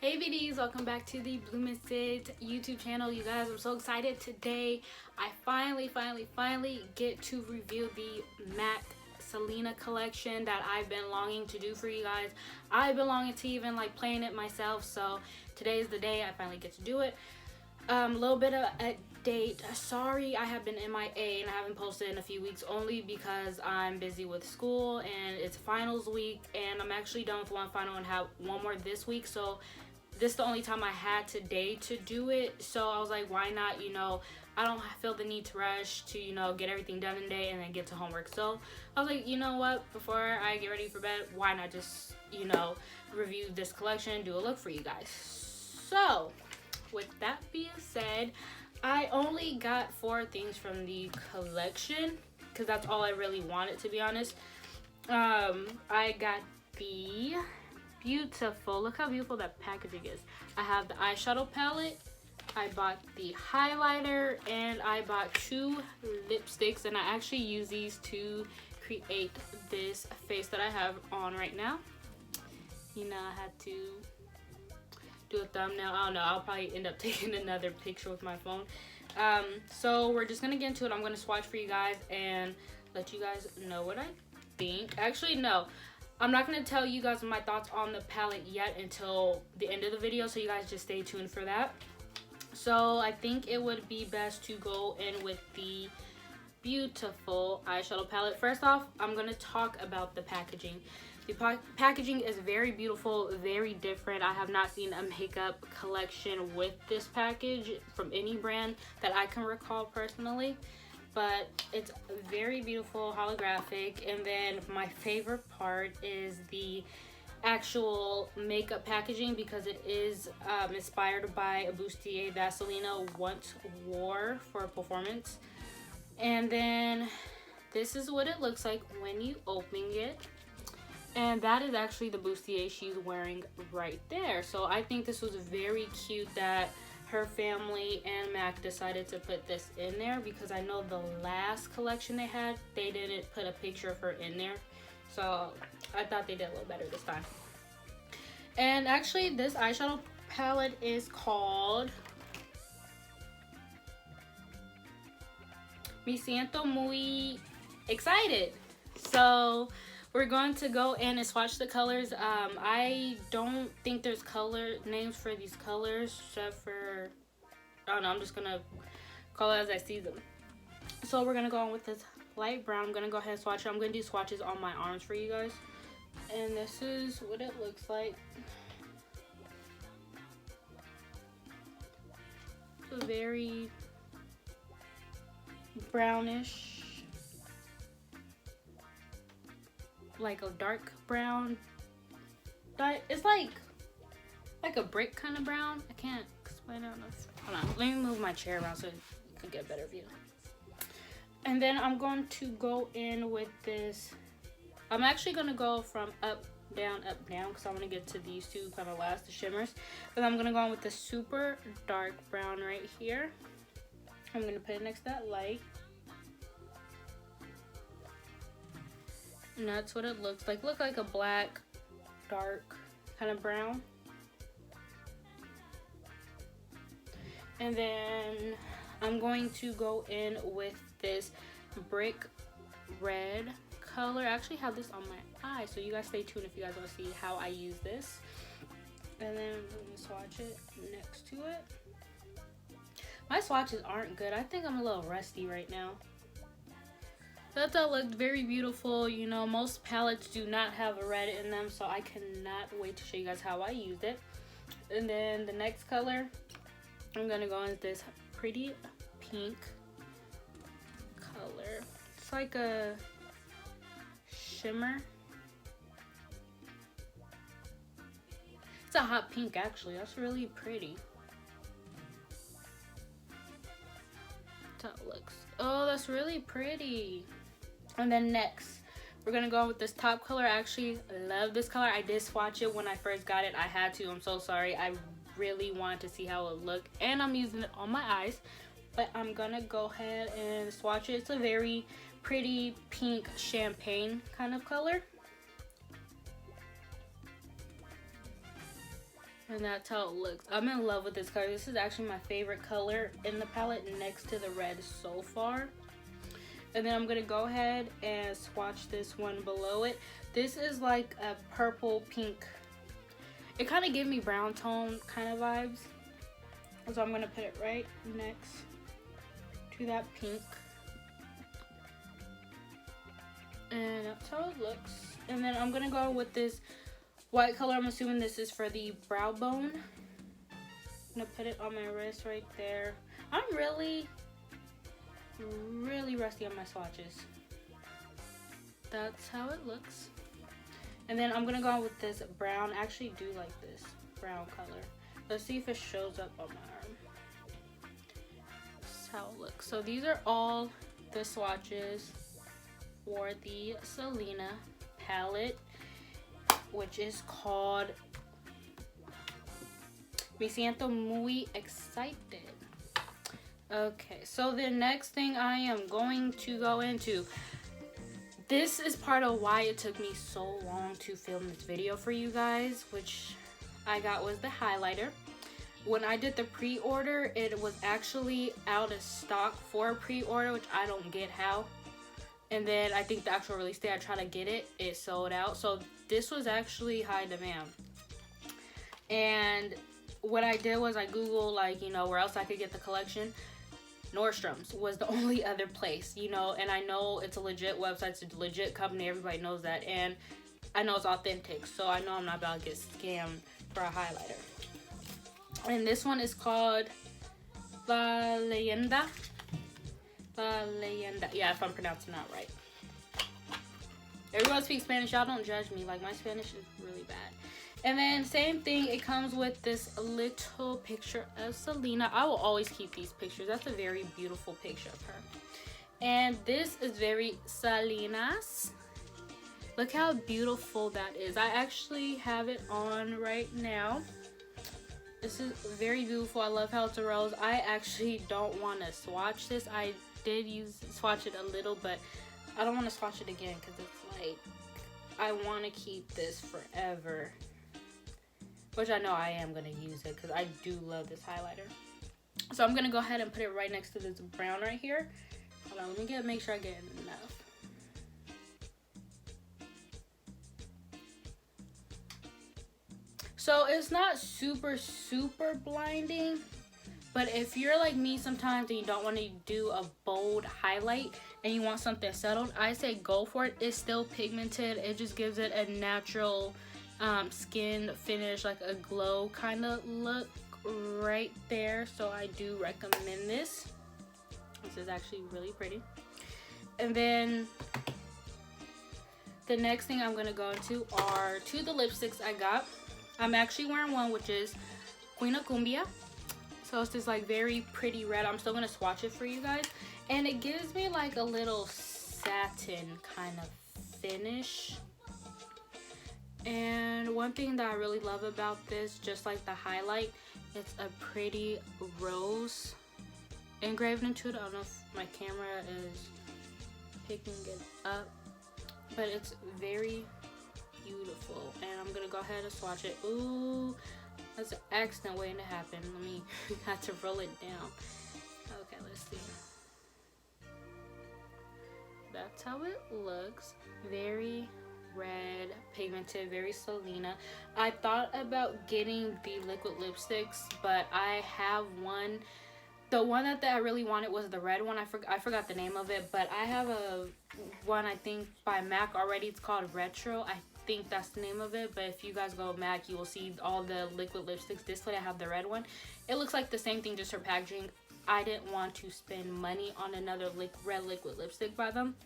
Hey BDs, welcome back to the Bloom and Sit YouTube channel. You guys, I'm so excited today. I finally get to review the MAC Selena collection that I've been longing to do for you guys. I've been longing to even like playing it myself, so today is the day I finally get to do it. A little bit of a date. Sorry, I have been MIA and I haven't posted in a few weeks only because I'm busy with school and it's finals week, and I'm actually done with one final and have one more this week, so this is the only time I had today to do it. So I was like, why not, I don't feel the need to rush to, get everything done in a day and then get to homework. So I was like, you know what, before I get ready for bed, why not just, review this collection, do a look for you guys. So with that being said, I only got 4 things from the collection because that's all I really wanted, to be honest. I got the beautiful, look how beautiful that packaging is. I have the eyeshadow palette, I bought the highlighter, and I bought 2 lipsticks, and I actually use these to create this face that I have on right now. I had to do a thumbnail. I don't know, I'll probably end up taking another picture with my phone. So we're just gonna get into it. I'm gonna swatch for you guys and let you guys know what I think. Actually, no, I'm not going to tell you guys my thoughts on the palette yet until the end of the video, so you guys just stay tuned for that. So I think it would be best to go in with the beautiful eyeshadow palette. First off, I'm going to talk about the packaging. The packaging is very beautiful, very different. I have not seen a makeup collection with this package from any brand that I can recall personally. But it's very beautiful, holographic. And then my favorite part is the actual makeup packaging, because it is inspired by a bustier that Selena once wore for a performance. And then this is what it looks like when you open it. And that is actually the bustier she's wearing right there. So I think this was very cute that her family and MAC decided to put this in there, because I know the last collection they had, they didn't put a picture of her in there. So I thought they did a little better this time. And actually this eyeshadow palette is called Siento Muy Excited. So we're going to go in and swatch the colors. I don't think there's color names for these colors, except for, I don't know, I'm just gonna call it as I see them. So we're gonna go on with this light brown. I'm gonna go ahead and swatch it. I'm gonna do swatches on my arms for you guys. And this is what it looks like. It's very brownish, like a dark brown. It's like a brick kind of brown. I can't explain it. Hold on, let me move my chair around so you can get a better view. And then I'm going to go in with this. I'm actually going to go from up down because I'm going to get to these 2 kind of last, the shimmers. And I'm going to go in with the super dark brown right here. I'm going to put it next to that light. And that's what it looks like. Look like a black, dark kind of brown. And then I'm going to go in with this brick red color. I actually have this on my eye, so you guys stay tuned if you guys want to see how I use this. And then I'm going to swatch it next to it. My swatches aren't good. I think I'm a little rusty right now. That looked very beautiful. Most palettes do not have a red in them, so I cannot wait to show you guys how I used it. And then the next color, I'm gonna go in with this pretty pink color. It's like a shimmer. It's a hot pink, actually. That's really pretty. That's how it looks. Oh, that's really pretty. And then next, we're gonna go with this top color. I actually love this color. I did swatch it when I first got it. I had to. I'm so sorry. I really wanted to see how it looked, and I'm using it on my eyes. But I'm gonna go ahead and swatch it. It's a very pretty pink champagne kind of color. And that's how it looks. I'm in love with this color. This is actually my favorite color in the palette next to the red so far. And then I'm gonna go ahead and swatch this one below it. This is like a purple pink. It kind of gives me brown tone kind of vibes. So I'm gonna put it right next to that pink. And that's how it looks. And then I'm gonna go with this white color. I'm assuming this is for the brow bone. I'm gonna put it on my wrist right there. I'm really rusty on my swatches. That's how it looks. And then I'm gonna go on with this brown. I actually do like this brown color. Let's see if it shows up on my arm. That's how it looks. So these are all the swatches for the Selena palette, which is called Siento Muy Excited. Okay, so the next thing I am going to go into, this is part of why it took me so long to film this video for you guys, which I got was the highlighter. When I did the pre-order, it was actually out of stock for a pre-order, which I don't get how. And then I think the actual release day I tried to get it, it sold out. So this was actually high demand. And what I did was I Googled, like, you know, where else I could get the collection. Nordstrom's was the only other place, you know, and I know it's a legit website, it's a legit company, everybody knows that, and I know it's authentic, so I know I'm not about to get scammed for a highlighter. And this one is called La Leyenda. La Leyenda. Yeah, if I'm pronouncing that right. Everyone speaks Spanish, y'all don't judge me, like my Spanish is really bad. And then same thing, it comes with this little picture of Selena. I will always keep these pictures. That's a very beautiful picture of her. And this is very Selena's. Look how beautiful that is. I actually have it on right now. This is very beautiful. I love how it's a rose. I actually don't want to swatch this. I did swatch it a little, but I don't want to swatch it again because it's like, I want to keep this forever. Which I know I am going to use it because I do love this highlighter. So I'm going to go ahead and put it right next to this brown right here. Hold on, let me make sure I get enough. So it's not super blinding. But if you're like me sometimes and you don't want to do a bold highlight and you want something settled, I say go for it. It's still pigmented. It just gives it a natural skin finish, like a glow kind of look right there. So I do recommend this. This is actually really pretty. And then the next thing I'm going to go into are two of the lipsticks I got. I'm actually wearing one, which is Queen of Cumbia. So it's this like very pretty red. I'm still going to swatch it for you guys. And it gives me like a little satin kind of finish. And one thing that I really love about this, just like the highlight, it's a pretty rose engraved into it. I don't know if my camera is picking it up, but it's very beautiful. And I'm gonna go ahead and swatch it. Ooh, that's an accident waiting to happen. Let me have to roll it down. Okay, let's see. That's how it looks. Very red, pigmented, very Selena. I thought about getting the liquid lipsticks, but I have one. The one that I really wanted was the red one. I forgot the name of it, but I have a one, I think, by MAC already. It's called Retro. I think that's the name of it, but if you guys go MAC, you will see all the liquid lipsticks. This way I have the red one. It looks like the same thing, just her packaging. I didn't want to spend money on another red liquid lipstick by them.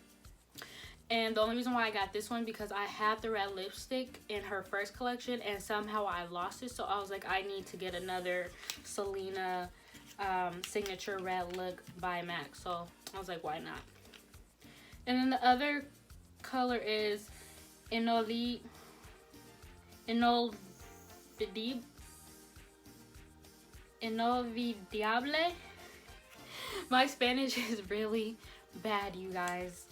And the only reason why I got this one, because I had the red lipstick in her first collection and somehow I lost it. So I was like, I need to get another Selena signature red look by MAC. So I was like, why not? And then the other color is Inolvidable. My Spanish is really bad, you guys.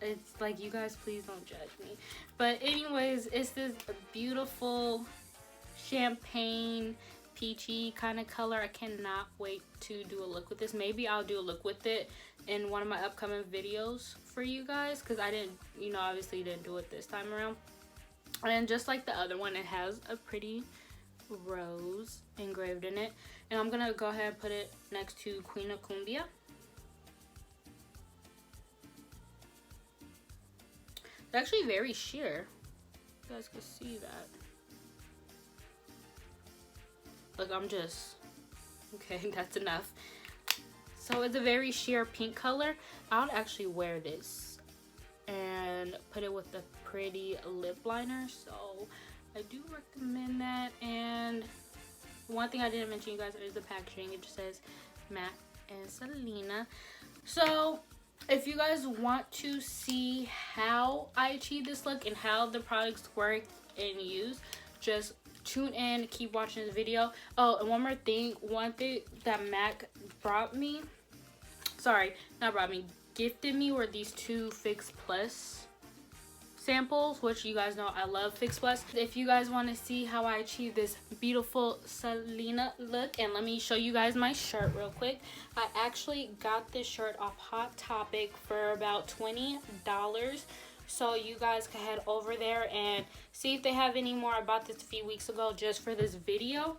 It's like, you guys please don't judge me. But anyways, it's this beautiful champagne peachy kind of color. I cannot wait to do a look with this. Maybe I'll do a look with it in one of my upcoming videos for you guys, because I didn't, you know, obviously didn't do it this time around. And just like the other one, it has a pretty rose engraved in it. And I'm gonna go ahead and put it next to Queen of Cumbia. It's actually very sheer. You guys can see that. Look, I'm just, okay, that's enough. So it's a very sheer pink color. I would actually wear this and put it with a pretty lip liner. So I do recommend that. And one thing I didn't mention, you guys, is the packaging. It just says Mac and Selena. So if you guys want to see how I achieve this look and how the products work and use, just tune in, keep watching this video. Oh, and one more thing. One thing that Mac brought me, sorry, not brought me, gifted me were these two Fix Plus samples, which you guys know I love Fix Plus. If you guys want to see how I achieve this beautiful Selena look, and let me show you guys my shirt real quick. I actually got this shirt off Hot Topic for about $20. So you guys can head over there and see if they have any more. I bought this a few weeks ago just for this video.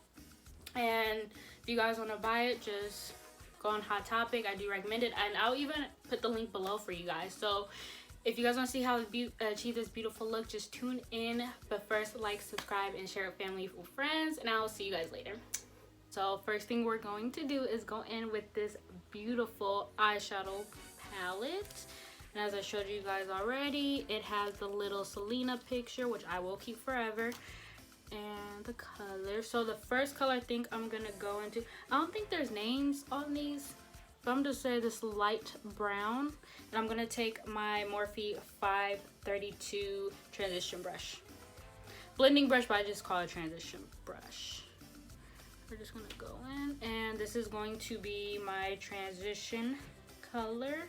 And if you guys want to buy it, just go on Hot Topic. I do recommend it. And I'll even put the link below for you guys. So if you guys want to see how to achieve this beautiful look, just tune in. But first, like, subscribe, and share with family and friends. And I will see you guys later. So first thing we're going to do is go in with this beautiful eyeshadow palette. And as I showed you guys already, it has the little Selena picture, which I will keep forever, and the color. So the first color I think I'm gonna go into, I don't think there's names on these, but I'm just saying this light brown. And I'm gonna take my Morphe 532 transition brush, blending brush, but I just call it transition brush. We're just gonna go in, and this is going to be my transition color.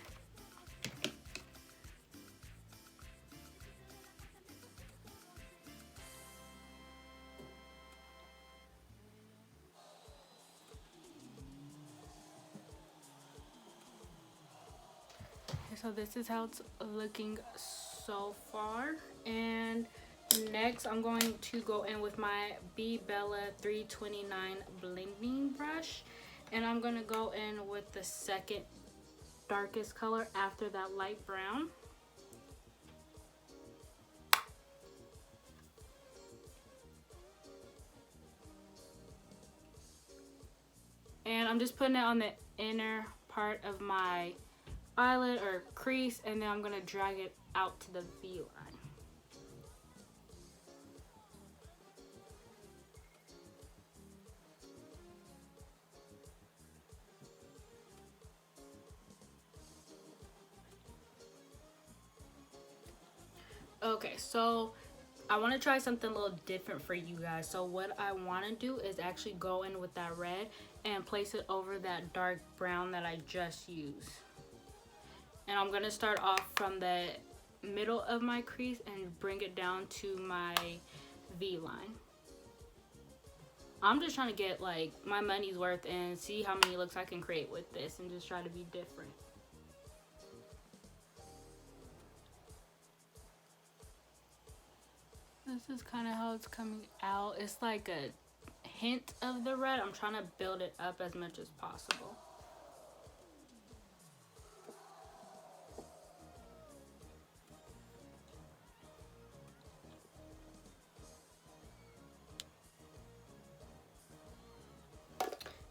So this is how it's looking so far. And next I'm going to go in with my B Bella 329 blending brush, and I'm going to go in with the second darkest color after that light brown. And I'm just putting it on the inner part of my eyelid or crease, and then I'm gonna drag it out to the V line. Okay, so I want to try something a little different for you guys. So what I want to do is actually go in with that red and place it over that dark brown that I just used. And I'm going to start off from the middle of my crease and bring it down to my V line. I'm just trying to get like my money's worth and see how many looks I can create with this, and just try to be different. This is kind of how it's coming out. It's like a hint of the red. I'm trying to build it up as much as possible.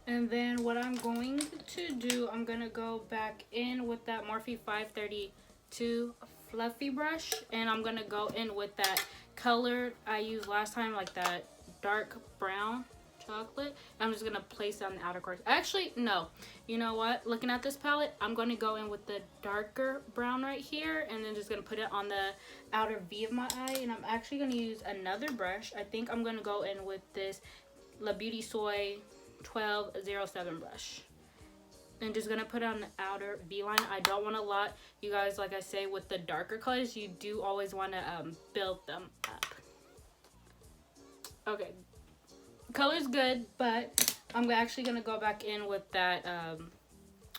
And then what I'm going to do, I'm going to go back in with that Morphe 532 fluffy brush, and I'm going to go in with that color I used last time, like that dark brown chocolate. I'm just going to place it on the outer corner. Actually, no. You know what? Looking at this palette, I'm going to go in with the darker brown right here, and then just going to put it on the outer V of my eye. And I'm actually going to use another brush. I think I'm going to go in with this La Beauty Soy 1207 brush, and just gonna put it on the outer V line. I don't want a lot, you guys. Like I say, with the darker colors, you do always want to build them up. Okay, color's good, but I'm actually gonna go back in with that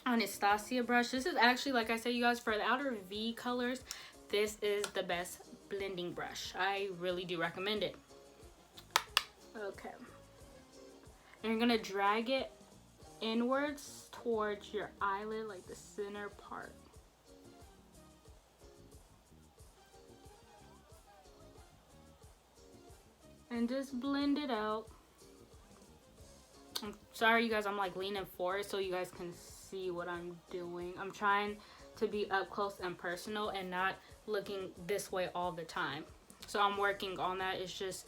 Anastasia brush. This is actually, like I said, you guys, for the outer V colors, this is the best blending brush. I really do recommend it. Okay, and you're gonna drag it inwards towards your eyelid, like the center part. And just blend it out. I'm sorry, you guys, I'm like leaning forward so you guys can see what I'm doing. I'm trying to be up close and personal and not looking this way all the time. So I'm working on that. It's just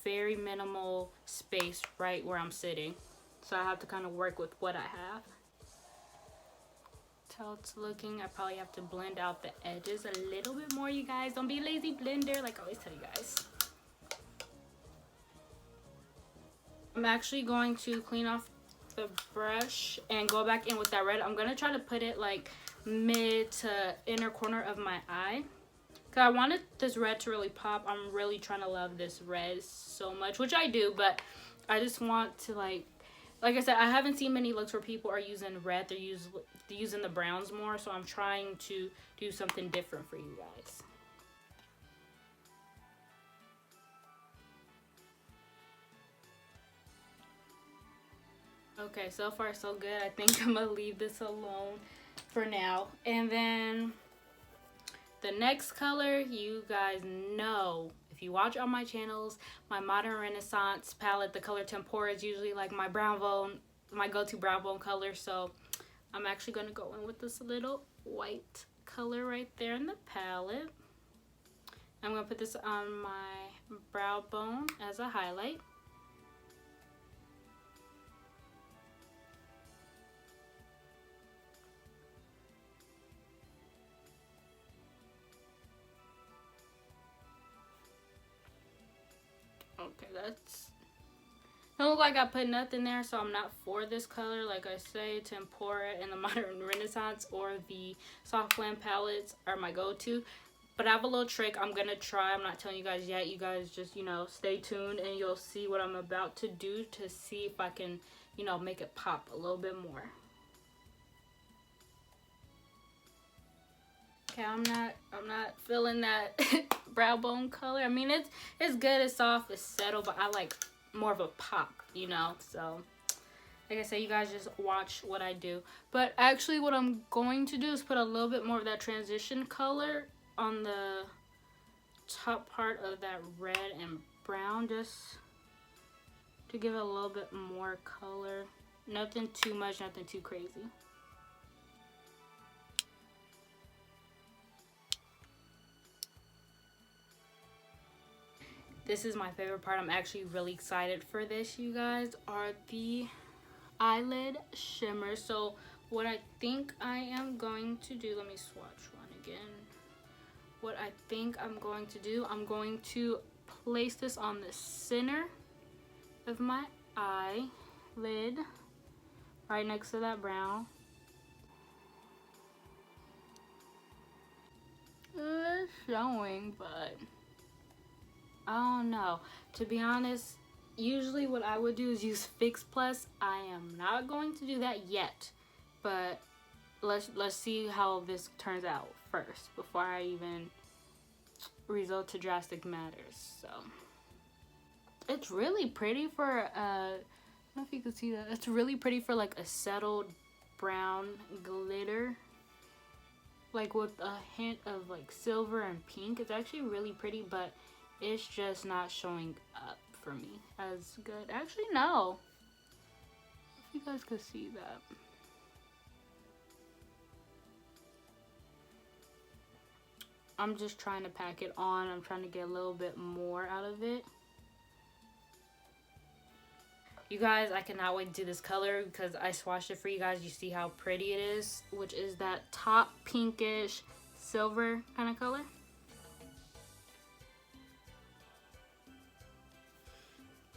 very minimal space right where I'm sitting. So I have to kind of work with what I have. How it's looking, I probably have to blend out the edges a little bit more, you guys. Don't be a lazy blender, like I always tell you guys. I'm actually going to clean off the brush and go back in with that red. I'm going to try to put it like mid to inner corner of my eye. Because I wanted this red to really pop. I'm really trying to love this red so much, which I do. But I just want to like I said, I haven't seen many looks where people are using red. They're using the browns more. So I'm trying to do something different for you guys. Okay, so far so good. I think I'm gonna leave this alone for now. And then the next color, you guys know, if you watch on my channels, my Modern Renaissance palette, the color Tempura is usually like my brown bone, my go-to brown bone color. So I'm actually gonna go in with this little white color right there in the palette. I'm gonna put this on my brow bone as a highlight. Okay, that's don't look like I put nothing there, so I'm not for this color. Like I say, Tempura and the Modern Renaissance or the Soft Blend palettes are my go-to. But I have a little trick I'm gonna try. I'm not telling you guys yet. You guys just, you know, stay tuned and you'll see what I'm about to do to see if I can, you know, make it pop a little bit more. Okay, I'm not feeling that brow bone color. I mean, it's good, it's soft, it's settled, but I like more of a pop, you know. So like I said, you guys just watch what I do. But actually what I'm going to do is put a little bit more of that transition color on the top part of that red and brown, just to give it a little bit more color. Nothing too much, nothing too crazy. This is my favorite part. I'm actually really excited for this, you guys, are the eyelid shimmers. So what I think I am going to do, let me swatch one again. What I think I'm going to do, I'm going to place this on the center of my eyelid, right next to that brown. It's showing, but I don't know. To be honest, usually what I would do is use Fix Plus. I am not going to do that yet, but let's see how this turns out first before I even resort to drastic matters. So it's really pretty for I don't know if you can see that. It's really pretty for like a settled brown glitter, like with a hint of like silver and pink. It's actually really pretty, but it's just not showing up for me as good. Actually, no. If you guys could see that. I'm just trying to pack it on. I'm trying to get a little bit more out of it. You guys, I cannot wait to do this color because I swatched it for you guys. You see how pretty it is, which is that top pinkish silver kind of color.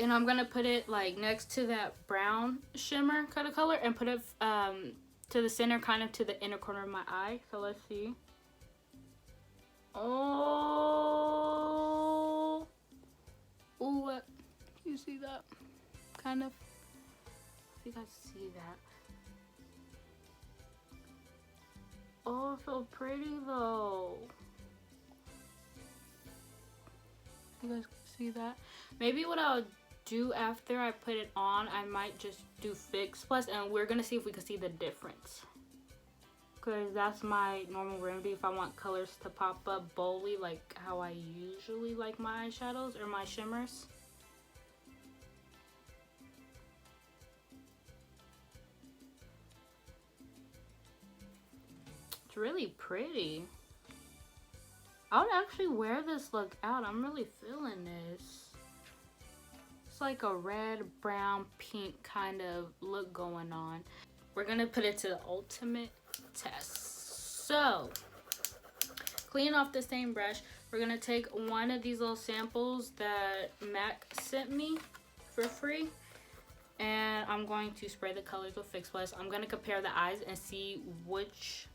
And I'm gonna put it like next to that brown shimmer kind of color and put it to the center, kind of to the inner corner of my eye. So let's see. Oh, ooh, You see that? Kind of. If you guys see that. Oh, so pretty though. You guys see that? Maybe what I'll do after I put it on, I might just do Fix Plus, and we're gonna see if we can see the difference. Because that's my normal remedy if I want colors to pop up boldly, like how I usually like my eyeshadows or my shimmers. It's really pretty. I would actually wear this look out. I'm really feeling this. It's like a red, brown, pink kind of look going on. We're gonna put it to the ultimate test. So, clean off the same brush. We're gonna take one of these little samples that MAC sent me for free, and I'm going to spray the colors with Fix Plus. I'm gonna compare the eyes and see which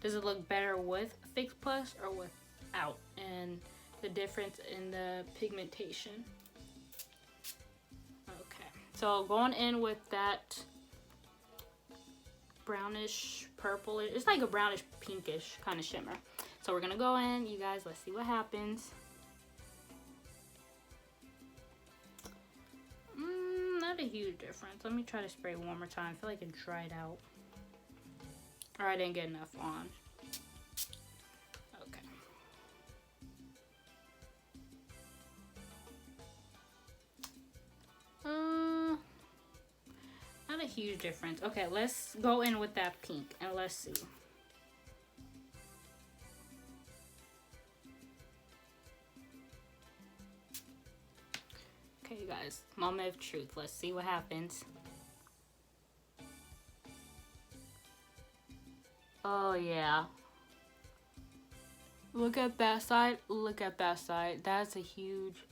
does it look better with Fix Plus or without, and the difference in the pigmentation. Okay, so going in with that brownish purple, it's like a brownish pinkish kind of shimmer. So we're gonna go in, you guys, let's see what happens. Not a huge difference. Let me try to spray one more time. I feel like it dried out, or I didn't get enough on. Okay. Not a huge difference. Okay, let's go in with that pink and let's see. Okay, you guys, moment of truth. Let's see what happens. Oh, yeah. Look at that side. Look at that side. That's a huge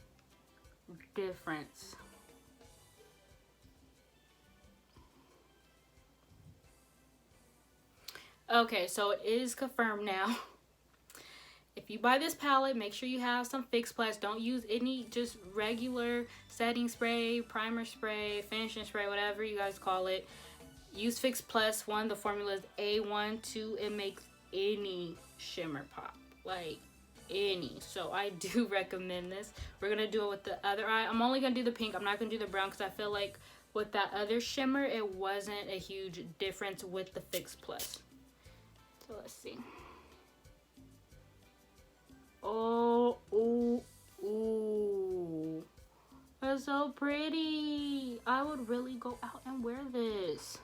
difference. Okay, so it is confirmed now. If you buy this palette, make sure you have some Fix Plus. Don't use any just regular setting spray, primer spray, finishing spray, whatever you guys call it. Use Fix Plus. One, the formula is A1. Two, it makes any shimmer pop. Like, any. So I do recommend this. We're going to do it with the other eye. I'm only going to do the pink. I'm not going to do the brown because I feel like with that other shimmer, it wasn't a huge difference with the Fix Plus. So let's see. Oh, ooh, ooh. That's so pretty. I would really go out and wear this.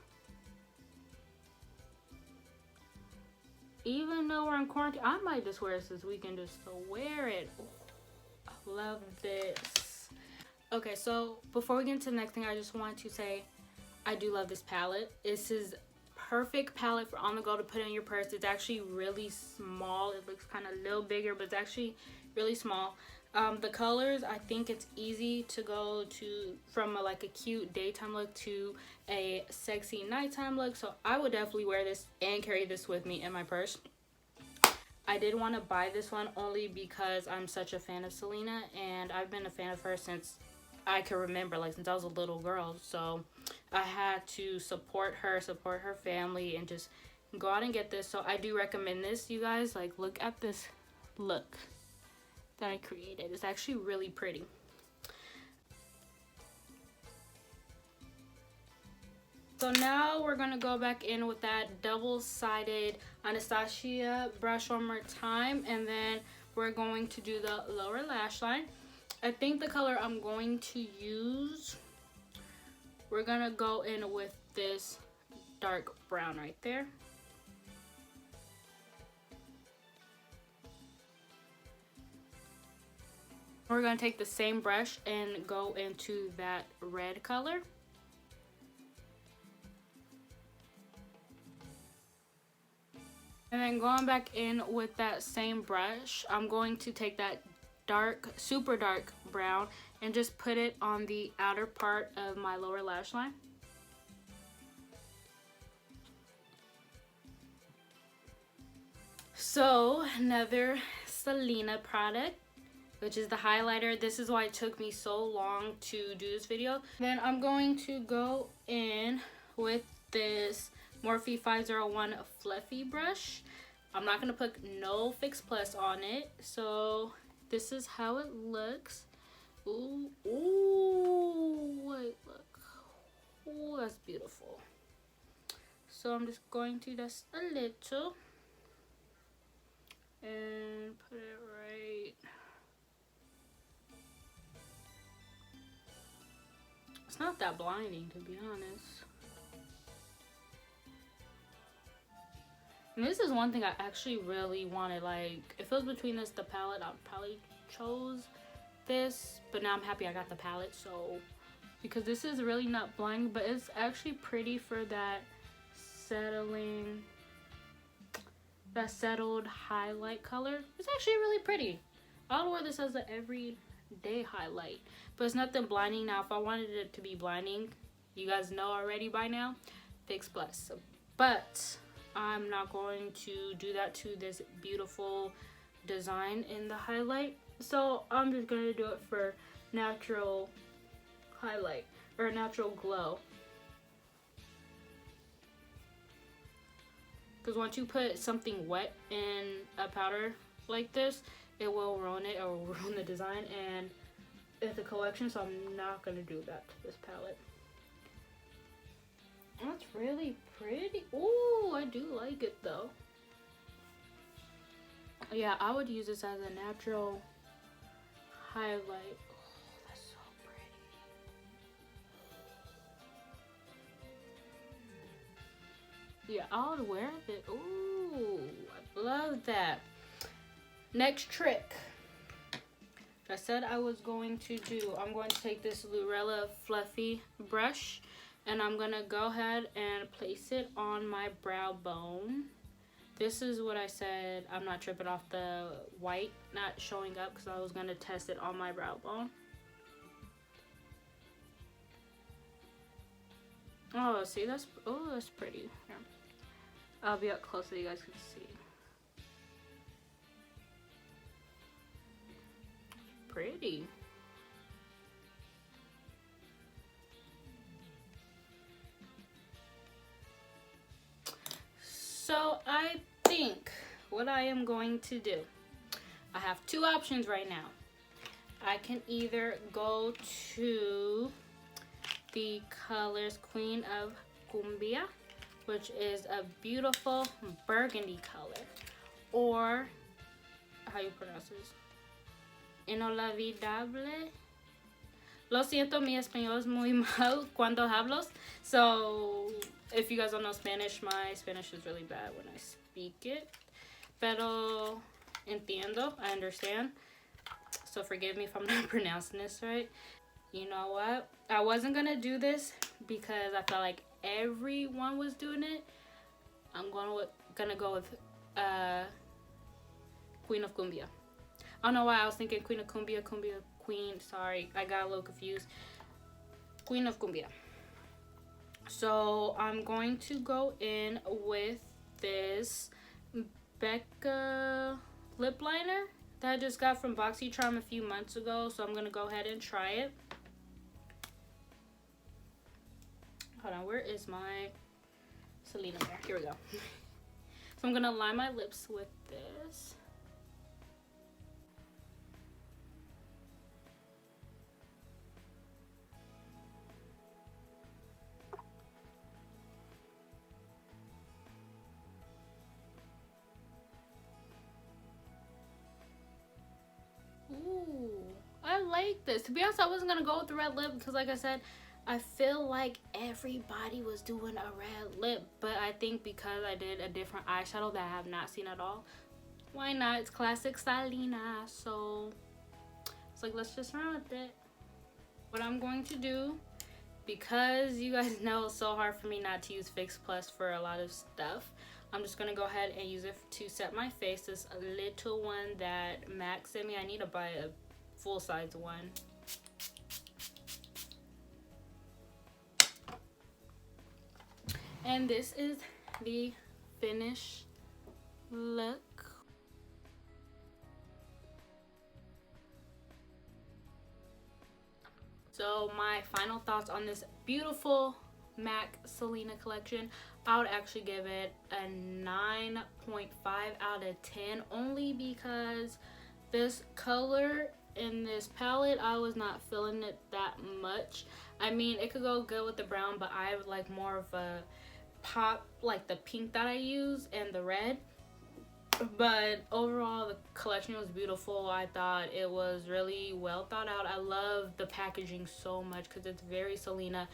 Even though we're in quarantine, I might just wear this this weekend just to wear it. Ooh, I love this. Okay, so before we get into the next thing, I just want to say I do love this palette. This is perfect palette for on the go to put in your purse. It's actually really small. It looks kind of a little bigger, but it's actually really small. The colors, I think it's easy to go to from like a cute daytime look to a sexy nighttime look. So I would definitely wear this and carry this with me in my purse. I did want to buy this one only because I'm such a fan of Selena, and I've been a fan of her since I can remember, like since I was a little girl. So I had to support her family, and just go out and get this. So I do recommend this, you guys. Like, look at this look that I created. It's actually really pretty. So now we're gonna go back in with that double-sided Anastasia brush one more time, and then we're going to do the lower lash line. I think the color I'm going to use, we're gonna go in with this dark brown right there. We're gonna take the same brush and go into that red color. And then going back in with that same brush, I'm going to take that dark, super dark brown and just put it on the outer part of my lower lash line. So another Selena product. which is the highlighter. This is why it took me so long to do this video. Then I'm going to go in with this Morphe 501 fluffy brush. I'm not gonna put no Fix Plus on it, so this is how it looks. Ooh, ooh, wait, look. Ooh, that's beautiful. So I'm just going to dust a little and put it right. It's not that blinding, to be honest. And this is one thing I actually really wanted. Like, if it was between this, the palette, I probably chose this. But now I'm happy I got the palette, so. Because this is really not blinding, but it's actually pretty for that settling, that settled highlight color. It's actually really pretty. I'll wear this as an everyday highlight. But it's nothing blinding. Now, if I wanted it to be blinding, you guys know already by now, Fix Plus. But I'm not going to do that to this beautiful design in the highlight. So I'm just going to do it for natural highlight or natural glow. Because once you put something wet in a powder like this, it will ruin it or ruin the design and it's a collection, so I'm not going to do that to this palette. That's really pretty. Ooh, I do like it though. Yeah, I would use this as a natural highlight. Oh, that's so pretty. Yeah, I would wear it. Ooh, I love that. Next trick. I said I was going to do. I'm going to take this Lurella fluffy brush. And I'm going to go ahead and place it on my brow bone. This is what I said. I'm not tripping off the white not showing up because I was going to test it on my brow bone. Oh, see, that's pretty. Here. I'll be up close so you guys can see. Pretty. So I think what I am going to do, I have two options right now. I can either go to the colors Queen of Cumbia, which is a beautiful burgundy color, or how you pronounce this? Inolvidable. Lo siento, mi español es muy mal cuando hablo. So, if you guys don't know Spanish, my Spanish is really bad when I speak it. Pero entiendo, I understand. So forgive me if I'm not pronouncing this right. You know what? I wasn't going to do this because I felt like everyone was doing it. I'm gonna go with Queen of Cumbia. I don't know why I was thinking Queen of Cumbia, Queen. Sorry, I got a little confused. Queen of Cumbia. So I'm going to go in with this Becca lip liner that I just got from BoxyCharm a few months ago. So I'm going to go ahead and try it. Hold on, where is my Selena there? Here we go. So I'm going to line my lips with this. Ooh, I like this. To be honest, I wasn't gonna go with the red lip because, like I said, I feel like everybody was doing a red lip. But I think because I did a different eyeshadow that I have not seen at all, why not? It's classic Selena. So it's like, let's just run with it. What I'm going to do, because you guys know it's so hard for me not to use Fix Plus for a lot of stuff, I'm just gonna go ahead and use it to set my face. This little one that Max sent me. I need to buy a full-size one. And this is the finished look. So my final thoughts on this beautiful MAC Selena collection, I would actually give it a 9.5 out of 10, only because this color in this palette, I was not feeling it that much. I mean, it could go good with the brown, but I would like more of a pop, like the pink that I use and the red. But overall, the collection was beautiful. I thought it was really well thought out. I love the packaging so much because it's very Selena,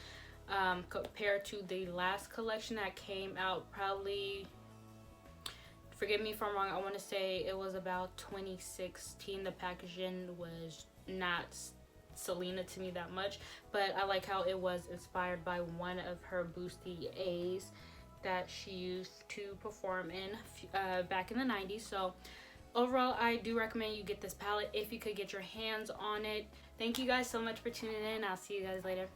compared to the last collection that came out, probably, forgive me if I'm wrong, I want to say it was about 2016. The packaging was not Selena to me that much, but I like how it was inspired by one of her bustiers that she used to perform in back in the 90s. So overall, I do recommend you get this palette if you could get your hands on it. Thank you guys so much for tuning in. I'll see you guys later.